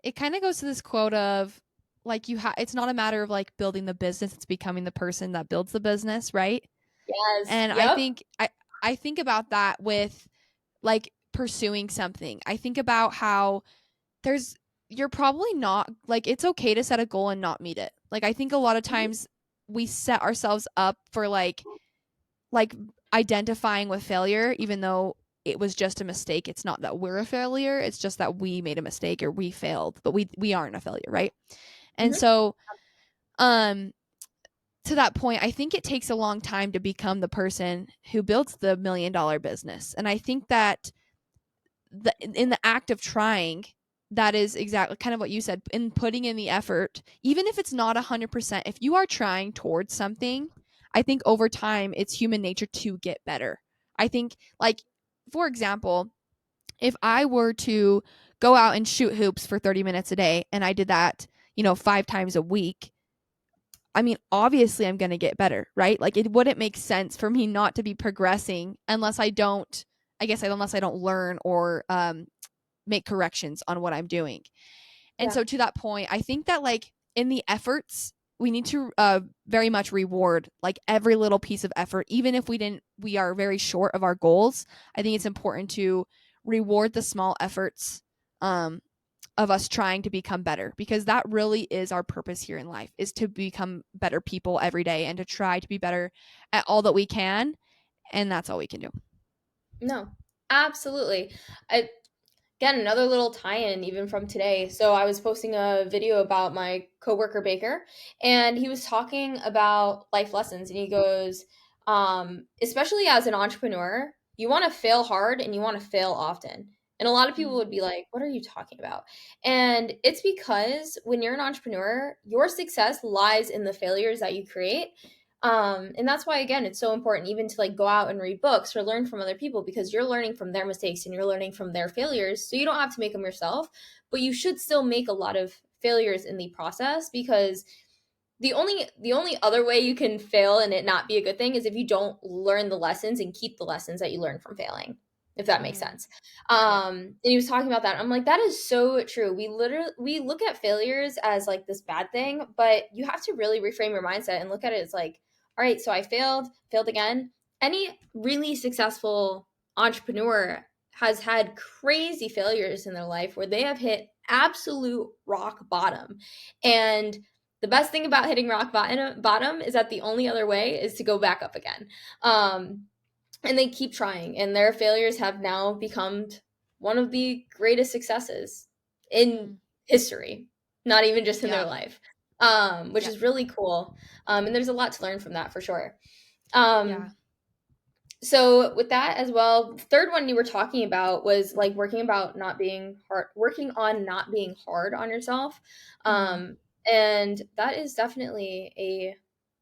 it kind of goes to this quote of like it's not a matter of like building the business, it's becoming the person that builds the business, right? Yes. And I Yep. think I think about that with like pursuing something. I think about how there's you're probably not like it's okay to set a goal and not meet it. Like I think a lot of Mhm. times we set ourselves up for like identifying with failure even though it was just a mistake. It's not that we're a failure, it's just that we made a mistake or we failed, but we aren't a failure, right? And Mhm. so um to that point, I think it takes a long time to become the person who builds the $1 million business. And I think that in the act of trying, that is exactly kind of what you said, in putting in the effort, even if it's not 100%, if you are trying towards something, I think over time it's human nature to get better. I think, like, for example, if I were to go out and shoot hoops for 30 minutes a day and I did that, 5 times a week, I mean, obviously I'm going to get better, right? Like it wouldn't make sense for me not to be progressing unless I don't, I guess, unless I don't learn or make corrections on what I'm doing. And Yeah. so to that point, I think that like in the efforts, we need to very much reward like every little piece of effort, even if we are very short of our goals. I think it's important to reward the small efforts um, of us trying to become better, because that really is our purpose here in life, is to become better people every day and to try to be better at all that we can. And that's all we can do. No. Absolutely. I Again, another little tie-in even from today. So I was posting a video about my coworker Baker, and he was talking about life lessons, and he goes, especially as an entrepreneur, you want to fail hard and you want to fail often. And a lot of people Mm, would be like, "What are you talking about?" And it's because when you're an entrepreneur, your success lies in the failures that you create. And that's why again it's so important even to like go out and read books or learn from other people, because you're learning from their mistakes and you're learning from their failures, so you don't have to make them yourself, but you should still make a lot of failures in the process, because the only other way you can fail and it not be a good thing is if you don't learn the lessons and keep the lessons that you learn from failing, if that makes mm, sense. yeah. And he was talking about that. I'm like, that is so true. We look at failures as like this bad thing, but you have to really reframe your mindset and look at it as like, all right, so I failed again. Any really successful entrepreneur has had crazy failures in their life where they have hit absolute rock bottom. And the best thing about hitting rock bottom is that the only other way is to go back up again. Um, and they keep trying, and their failures have now become one of the greatest successes in Mm, history, not even just in their yeah. life, which Yeah. is really cool. And there's a lot to learn from that for sure. Yeah. Um, so with that as well, third one you were talking about was like working on not being hard on yourself. Mm-hmm. And that is definitely a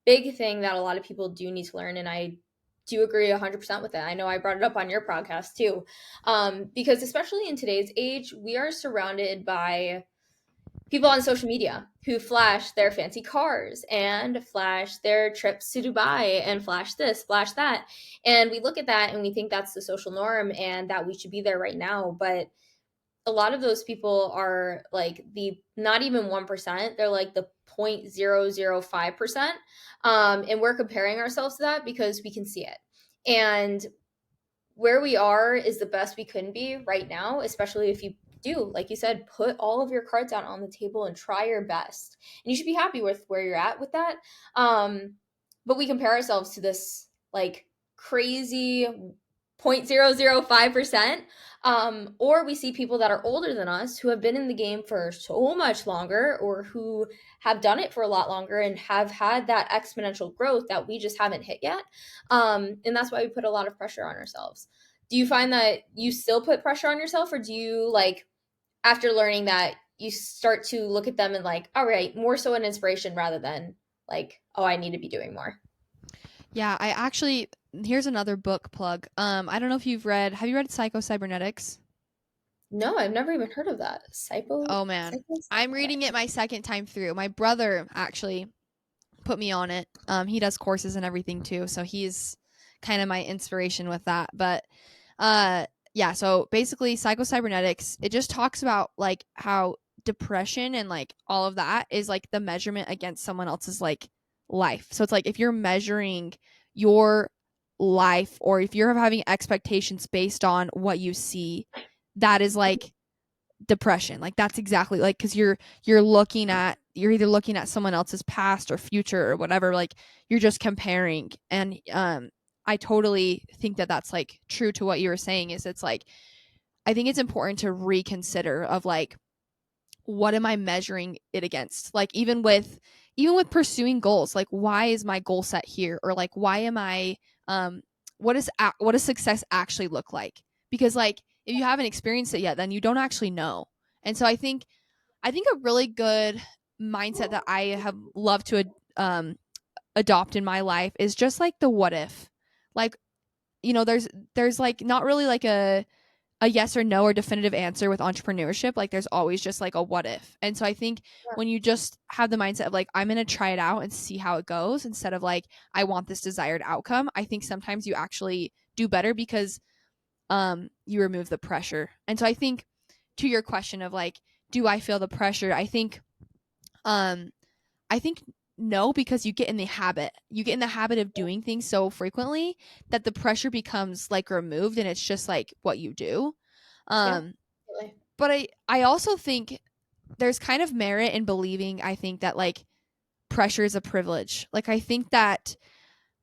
big thing that a lot of people do need to learn, and I do agree 100% with it. I know I brought it up on your podcast too. Because especially in today's age, we are surrounded by people on social media who flash their fancy cars and flash their trips to Dubai and flash this, flash that. And we look at that and we think that's the social norm and that we should be there right now. But a lot of those people are like the not even 1%, they're like the 0.005%. And we're comparing ourselves to that because we can see it. And where we are is the best we can be right now, especially if you do, like you said, put all of your cards out on the table and try your best. And you should be happy with where you're at with that. But we compare ourselves to this like crazy 0.005%. Or we see people that are older than us who have been in the game for so much longer, or who have done it for a lot longer and have had that exponential growth that we just haven't hit yet. And that's why we put a lot of pressure on ourselves. Do you find that you still put pressure on yourself, or do you like after learning that you start to look at them and like, all right, more so an inspiration rather than like, oh, I need to be doing more? Yeah, I actually here's another book plug. I don't know if have you read Psycho Cybernetics? No, I've never even heard of that. Oh man. Psycho I'm reading it cybernetics. my second time through. My brother actually put me on it. He does courses and everything too, so he's kind of my inspiration with that. But uh yeah, so basically psychocybernetics, it just talks about like how depression and like all of that is like the measurement against someone else's like life. So it's like if you're measuring your life, or if you're having expectations based on what you see, that is like depression. Like that's exactly like, because you're either looking at someone else's past or future or whatever, like you're just comparing. And I totally think that that's like true to what you were saying. Is it's like, I think it's important to reconsider of like, what am I measuring it against? Like even with pursuing goals, like why is my goal set here? Or like why am I what does success actually look like? Because like if you haven't experienced it yet, then you don't actually know. And so I think a really good mindset that I have loved to um adopt in my life is just like the what if. Like, there's like not really like a yes or no or definitive answer with entrepreneurship. Like there's always just like a what if. And so I think when you just have the mindset of like, I'm going to try it out and see how it goes, instead of like, I want this desired outcome, I think sometimes you actually do better because you remove the pressure. And so I think, to your question of like, do I feel the pressure? Um I think no, because you get in the habit. You get in the habit of doing things so frequently that the pressure becomes like removed, and it's just like what you do. Yeah, Um totally. but I also think there's kind of merit in believing, I think, that like pressure is a privilege. Like I think that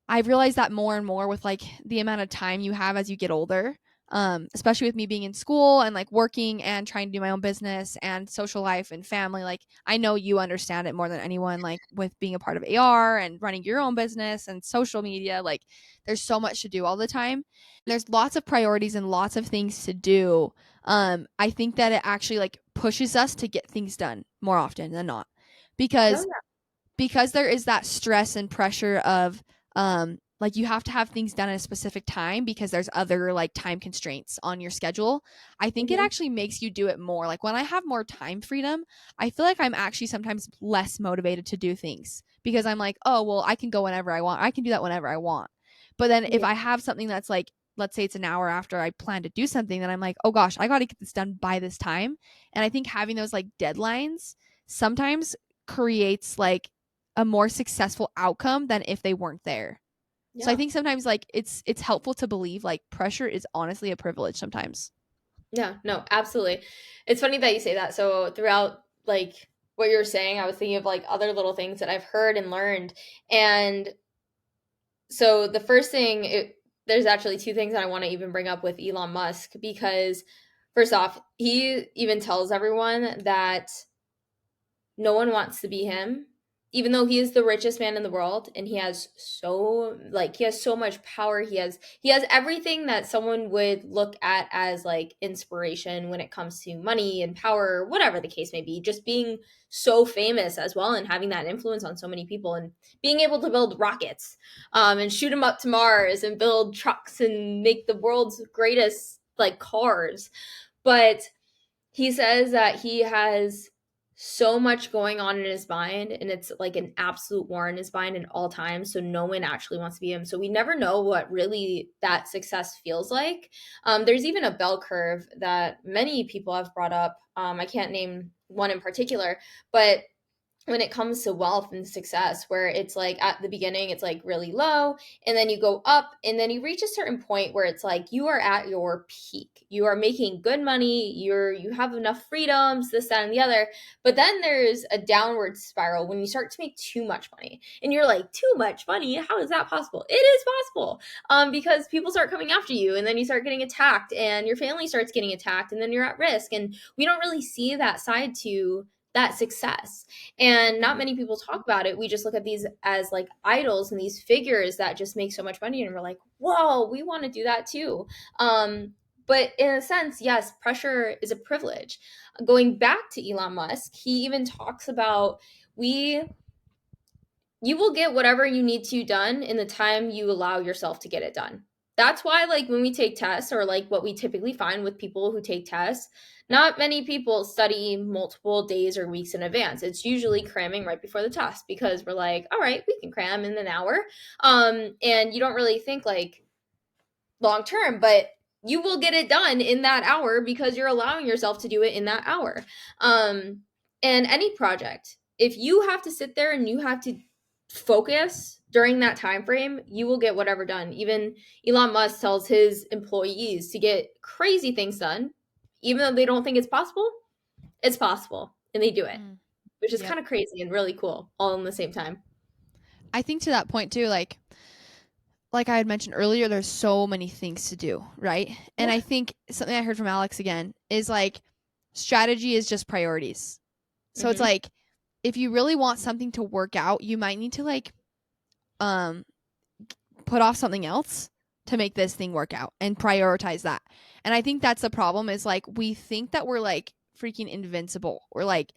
I've realized that more and more with like the amount of time you have as you get older. Especially with me being in school and like working and trying to do my own business and social life and family. Like I know you understand it more than anyone, like with being a part of AR and running your own business and social media. Like there's so much to do all the time. There's lots of priorities and lots of things to do. I think that it actually like pushes us to get things done more often than not, No, because no. there is that stress and pressure of like you have to have things done at a specific time because there's other like time constraints on your schedule. I think it Mhm. actually makes you do it more. Like when I have more time freedom, I feel like I'm actually sometimes less motivated to do things, because I'm like, oh well, I can go whenever I want, I can do that whenever I want. But then if Yeah. I have something that's like, let's say it's an hour after I plan to do something, then I'm like, oh gosh, I got to get this done by this time. And I think having those like deadlines sometimes creates like a more successful outcome than if they weren't there. So I Yeah. think sometimes like it's helpful to believe like pressure is honestly a privilege sometimes. Yeah, no, absolutely. It's funny that you say that. So throughout like what you're saying, I was thinking of like other little things that I've heard and learned. And so the first thing, there's actually two things that I want to even bring up with Elon Musk, because first off, he even tells everyone that no one wants to be him, even though he is the richest man in the world, and he has so much power. He has everything that someone would look at as like inspiration when it comes to money and power, whatever the case may be. Just being so famous as well, and having that influence on so many people, and being able to build rockets, and shoot them up to Mars, and build trucks, and make the world's greatest like cars. But he says that he has so much going on in his mind, and it's like an absolute war in his mind at all times, so no one actually wants to be him. So we never know what really that success feels like. There's even a bell curve that many people have brought up. I can't name one in particular, but when it comes to wealth and success, where it's like at the beginning it's like really low, and then you go up, and then you reach a certain point where it's like you are at your peak, you are making good money, you have enough freedoms, this, that, and the other. But then there's a downward spiral when you start to make too much money, and you're like, too much money, how is that possible? It is possible, because people start coming after you, and then you start getting attacked, and your family starts getting attacked, and then you're at risk, and we don't really see that side to that success. And not many people talk about it. We just look at these as like idols and these figures that just make so much money, and we're like, whoa, we want to do that too. But in a sense, yes, pressure is a privilege. Going back to Elon Musk, he even talks about, we you will get whatever you need to done in the time you allow yourself to get it done. That's why, like, when we take tests, or like what we typically find with people who take tests, not many people study multiple days or weeks in advance. It's usually cramming right before the test, because we're like, all right, we can cram in an hour. And you don't really think like long term, but you will get it done in that hour because you're allowing yourself to do it in that hour. Um, and any project, if you have to sit there and you have to focus during that time frame, you will get whatever done. Even Elon Musk tells his employees to get crazy things done, even though they don't think it's possible, and they do it, Mm, which is yep. kind of crazy and really cool all in the same time. I think to that point too, like I had mentioned earlier, there's so many things to do, right? And Yeah. I think something I heard from Alex again is like strategy is just priorities. So it's Mm-hmm. like if you really want something to work out, you might need to like um put off something else to make this thing work out and prioritize that. And I think that's the problem is like we think that we're like freaking invincible. We're like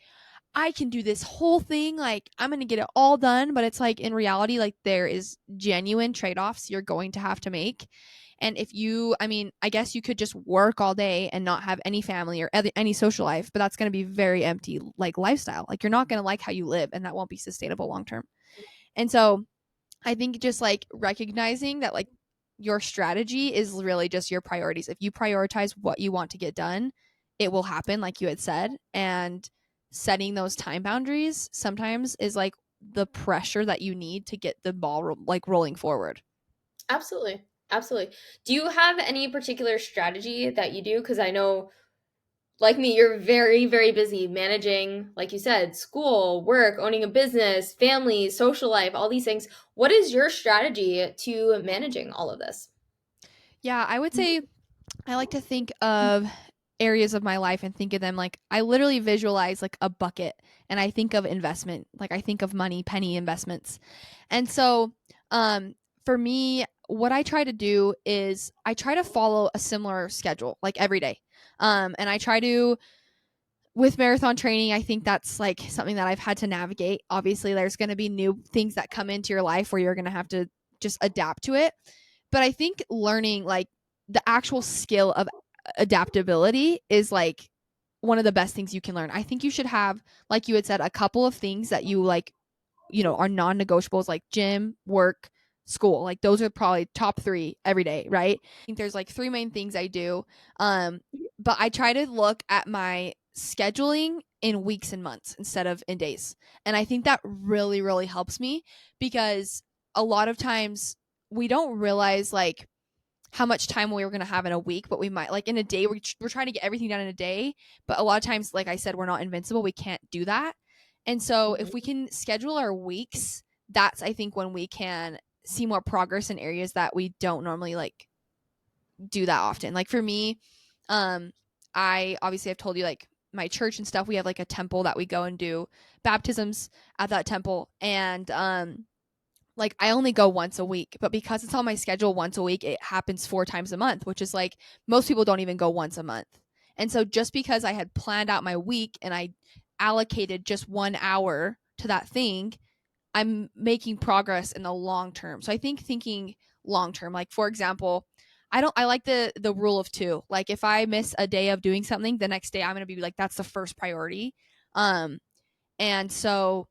I can do this whole thing. Like, I'm going to get it all done. But it's like, in reality, like, there is genuine trade offs you're going to have to make. And if you, I mean, I guess you could just work all day and not have any family or any social life, but that's going to be very empty, like, lifestyle. Like, you're not going to like how you live, and that won't be sustainable long term. And so, I think just like recognizing that, like, your strategy is really just your priorities. If you prioritize what you want to get done, it will happen, like you had said. And setting those time boundaries sometimes is like the pressure that you need to get the ball like rolling forward. Absolutely. Absolutely. Do you have any particular strategy that you do? Because I know, like me, you're very, very busy managing, like you said, school, work, owning a business, family, social life, all these things. What is your strategy to managing all of this? Yeah, I would say I like to think of areas of my life and think of them like I literally visualize like a bucket and I think of investment, like I think of money, penny investments. And so, um, for me, what I try to do is I try to follow a similar schedule like every day. And I try to, with marathon training, I think that's like something that I've had to navigate. Obviously, there's going to be new things that come into your life where you're going to have to just adapt to it. But I think learning like the actual skill of adaptability is like one of the best things you can learn. I think you should have, like you had said, a couple of things that you like, are non-negotiables like gym, work, school. Like those are probably top 3 every day, right? I think there's like 3 main things I do. Um but I try to look at my scheduling in weeks and months instead of in days. And I think that really helps me because a lot of times we don't realize like how much time we were going to have in a week, but we might like in a day, we're trying to get everything done in a day. But a lot of times, like I said, we're not invincible. We can't do that. And so if we Mm-hmm. can schedule our weeks, that's, I think, when we can see more progress in areas that we don't normally like do that often. Like for me, um, I obviously have told you like my church and stuff, we have like a temple that we go and do baptisms at that temple. And like I only go once a week, but because it's on my schedule once a week, it happens 4 times a month, which is like most people don't even go once a month. And so just because I had planned out my week and I allocated just 1 hour to that thing, I'm making progress in the long term. So I think thinking long term, like for example, I like the rule of 2. Like if I miss a day of doing something, the next day I'm going to be like that's the first priority. Um and so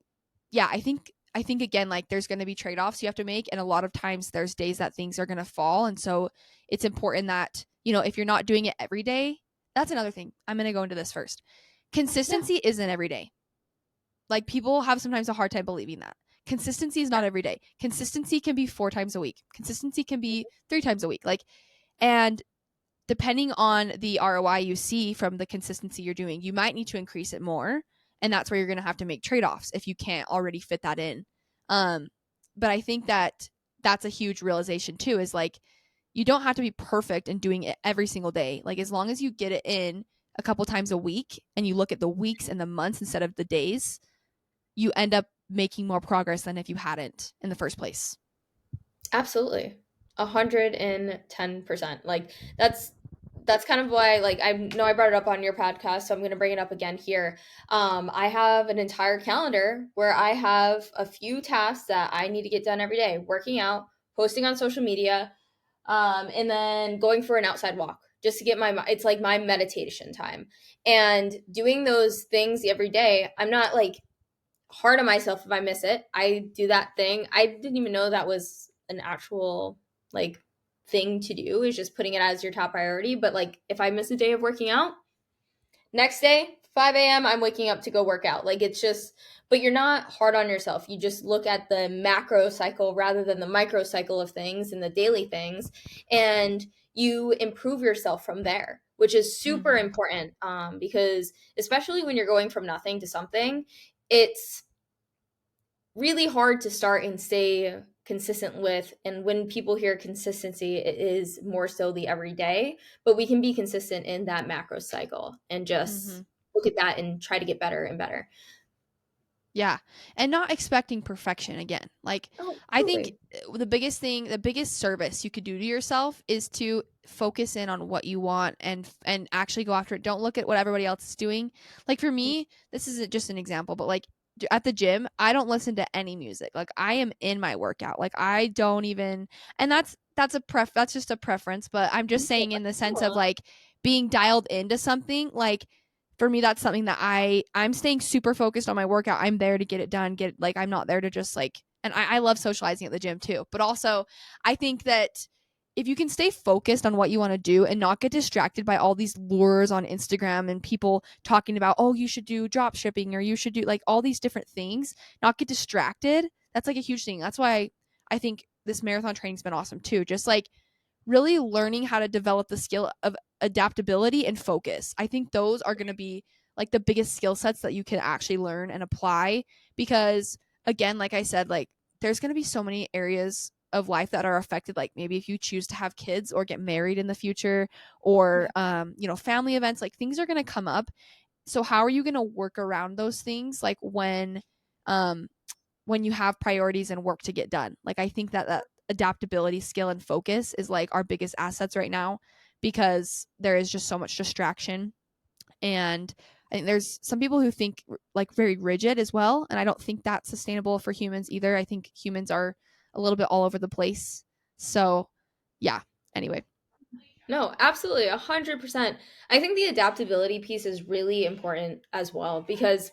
yeah, I think again like there's going to be trade-offs you have to make and a lot of times there's days that things are going to fall and so it's important that, if you're not doing it every day, that's another thing. I'm going to go into this first. Yeah. Consistency isn't every day. Like people have sometimes a hard time believing that. Consistency is not every day. Consistency can be 4 times a week. Consistency can be 3 times a week. Like and depending on the ROI you see from the consistency you're doing, you might need to increase it more. And that's where you're going to have to make trade offs if you can't already fit that in. Um, but I think that that's a huge realization too is like, you don't have to be perfect in doing it every single day. Like, as long as you get it in a couple times a week and you look at the weeks and the months instead of the days, you end up making more progress than if you hadn't in the first place. Absolutely. 110%. Like that's kind of why, like, I know I brought it up on your podcast, so I'm going to bring it up again here. I have an entire calendar where I have a few tasks that I need to get done every day: working out, posting on social media, and then going for an outside walk just to get it's like my meditation time. And doing those things every day, I'm not like hard on myself if I miss it. I do that thing. I didn't even know that was an actual like thing to do is just putting it as your top priority. But like if I miss a day of working out, next day, 5 a.m., I'm waking up to go work out. Like it's just, but you're not hard on yourself. You just look at the macro cycle rather than the micro cycle of things and the daily things. And you improve yourself from there, which is super Mm-hmm. important because especially when you're going from nothing to something, it's really hard to start and stay consistent with. And when people hear consistency, it is more so the everyday, but we can be consistent in that macro cycle and Mm-hmm. just look at that and try to get better and better. Yeah. And not expecting perfection again. Like, Oh, I think absolutely. the biggest thing, the biggest service you could do to yourself is to focus in on what you want and actually go after it. Don't look at what everybody else is doing. Like for me, this is just an example, but like at the gym, I don't listen to any music. Like I am in my workout. Like I don't even, and that's just a preference, but I'm just Yeah, saying in the sense of cool. like being dialed into something. Like for me, that's something that I'm staying super focused on my workout. I'm there to get it done. Get like I'm not there to just like, and I love socializing at the gym too. But also I think that if you can stay focused on what you want to do and not get distracted by all these lures on Instagram and people talking about, oh, you should do drop shipping or you should do like all these different things, not get distracted. That's like a huge thing. That's why I think this marathon training's been awesome too. Just like really learning how to develop the skill of adaptability and focus. I think those are going to be like the biggest skill sets that you can actually learn and apply because again, like I said, like there's going to be so many areas of life that are affected, like maybe if you choose to have kids or get married in the future or family events, like things are going to come up. So how are you going to work around those things like um when you have priorities and work to get done? Like I think that adaptability skill and focus is like our biggest assets right now because there is just so much distraction. And I think there's some people who think like very rigid as well, and I don't think that's sustainable for humans either. I think humans are a little bit all over the place. So yeah, anyway. No, absolutely, 100%. I think the adaptability piece is really important as well because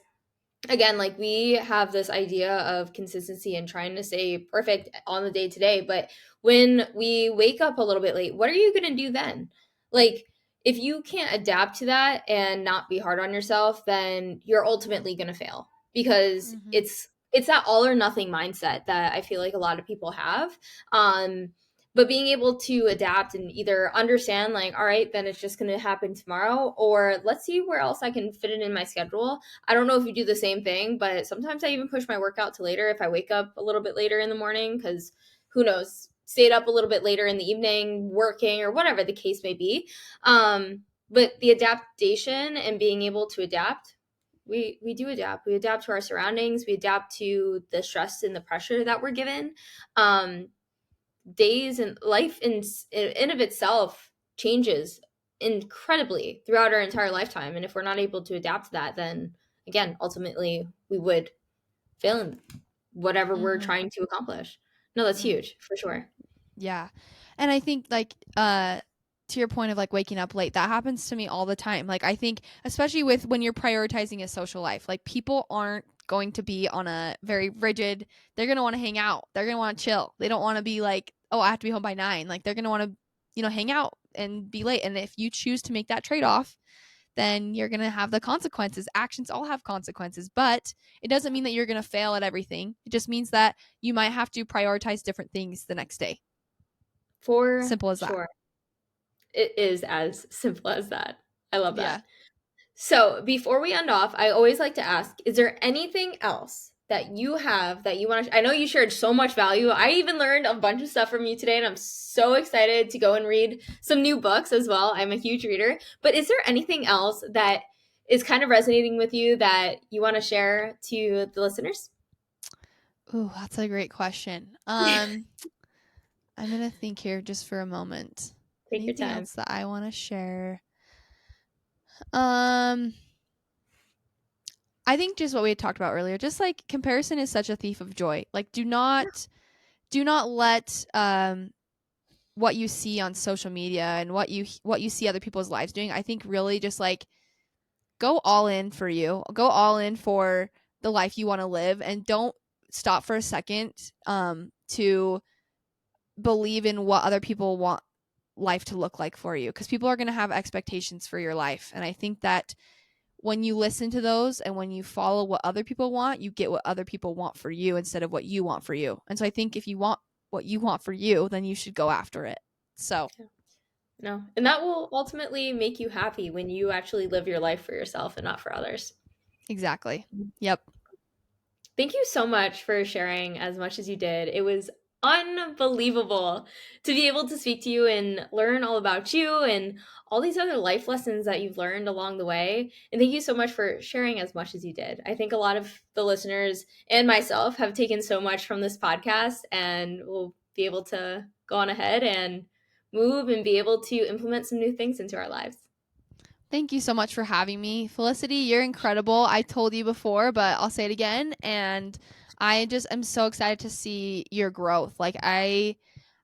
again, like we have this idea of consistency and trying to stay perfect on the day to day, but when we wake up a little bit late, what are you going to do then? Like if you can't adapt to that and not be hard on yourself, then you're ultimately going to fail because Mm-hmm. it's that all or nothing mindset that I feel like a lot of people have. But being able to adapt and either understand like all right, then it's just going to happen tomorrow, or let's see where else I can fit it in my schedule. I don't know if you do the same thing, but sometimes I even push my workout to later if I wake up a little bit later in the morning because who knows, stayed up a little bit later in the evening working or whatever the case may be. But the adaptation and being able to adapt, we do adapt. We adapt to our surroundings. We adapt to the stress and the pressure that we're given. Um, Days and life in of itself changes incredibly throughout our entire lifetime, and if we're not able to adapt to that, then again ultimately we would fail in whatever we're Mm-hmm. trying to accomplish. No, that's Mm-hmm. huge for sure. Yeah. And I think like to your point of like waking up late, that happens to me all the time. Like I think especially with when you're prioritizing a social life, like people aren't going to be on a very rigid, they're going to want to hang out. They're going to want to chill. They don't want to be like, "Oh, I have to be home by 9." Like they're going to want to, hang out and be late. And if you choose to make that trade-off, then you're going to have the consequences. Actions all have consequences, but it doesn't mean that you're going to fail at everything. It just means that you might have to prioritize different things the next day. For Simple as that. sure, it is as simple as that. I love Yeah. that. So before we end off, I always like to ask, is there anything else that you have that you want to? I know you shared so much value. I even learned a bunch of stuff from you today, and I'm so excited to go and read some new books as well. I'm a huge reader. But is there anything else that is kind of resonating with you that you want to share to the listeners? Ooh, that's a great question. I'm gonna think here just for a moment. Take your Anything time. else that I want to share? Um, I think just what we had talked about earlier. Just like comparison is such a thief of joy. Like, do not let what you see on social media and what you see other people's lives doing. I think really just like go all in for you. Go all in for the life you want to live, and don't stop for a second to believe in what other people want life to look like for you, because people are going to have expectations for your life. And I think that when you listen to those and when you follow what other people want, you get what other people want for you instead of what you want for you. And so I think if you want what you want for you, then you should go after it. So, No. And that will ultimately make you happy when you actually live your life for yourself and not for others. exactly. Yep. Thank you so much for sharing as much as you did. It was unbelievable to be able to speak to you and learn all about you and all these other life lessons that you've learned along the way. And thank you so much for sharing as much as you did. I think a lot of the listeners and myself have taken so much from this podcast, and we'll be able to go on ahead and move and be able to implement some new things into our lives. Thank you so much for having me. Felicity, you're incredible. I told you before, but I'll say it again. And I just am so excited to see your growth. Like I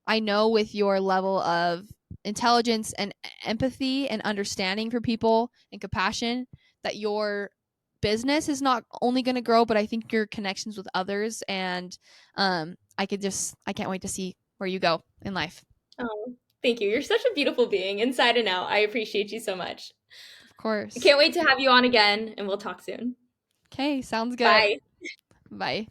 know with your level of intelligence and empathy and understanding for people and compassion that your business is not only going to grow, but I think your connections with others, and I can't wait to see where you go in life. Oh, thank you. You're such a beautiful being inside and out. I appreciate you so much. Of I course. can't wait to have you on again, and we'll talk soon. Okay, sounds good. Bye. Bye.